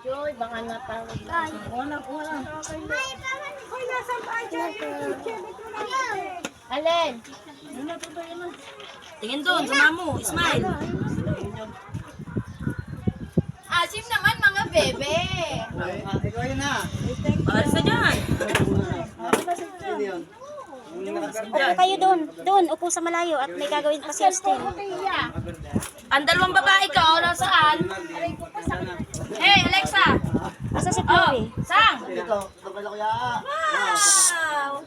Joy, baka natawag. Wala. Hoy, nasaan ba dyan? Alin? Tingin doon, sa mamo. Smile. Asim naman mga bebe. Ikaw yun na. Alis na dyan. Yun yun. Upo kayo doon. Doon, upo sa malayo at may gagawin pa si Austin. Ang dalawang babae ka, o nasaan? Hey, Alexa! Asa si Oh, Chloe? sang! Ito, kapal ako ya. Wow!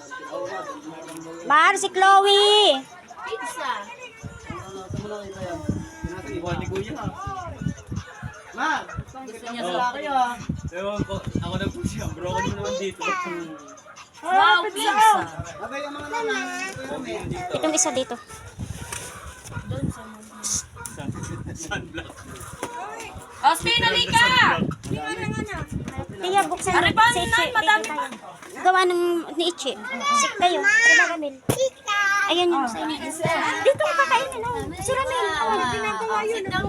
Mar, si Chloe! Pizza. Tumulong ito yan. Iwan ni Kuya. Ma, Gusto niya wala sa... kayo ah. Ewan ko, ako na po siya. Bro, ako naman dito. Wow, pizza! Abay, ang mga naman. Ito yun eh. Itong isa dito. Sunblock. Austin, halika! Tiya, buksan Ari ba, si Ichi. nan, madami. Dito tayo. Gawa ng ni Ichi. Sik kayo. Sila Ramil. Ayan yung sa inyo. Dito ka kainin. Si Ramil.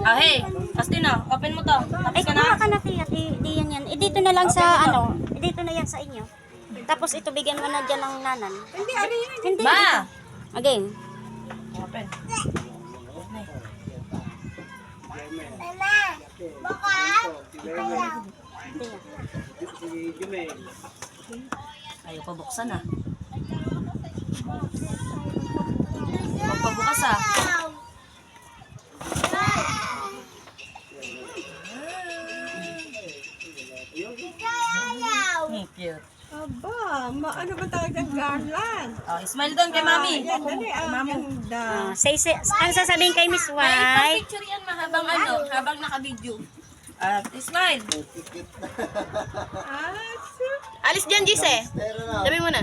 Ah, hey! Austin na, open mo to. Ay, Tapos ka kumuha na. ka na tiya. Di yan yan. Dito na lang sa ano. Dito na yan sa inyo. Tapos ito bigyan mo na dyan ng nanan. Hindi. Ma! Again. Open. Tiya. Si Jume. Ayaw pa buksan ah. Magpabukas ah. Cute. Aba, ano ba talagang garland? Oh, smile doon kay mami. Yan, dali, ang ganda. Ang sasabihin kay Miss Ay, White. picture yan ma habang ano, habang naka-video. Smile. Alis dyan, Gise. Pero na. Sabi mo na.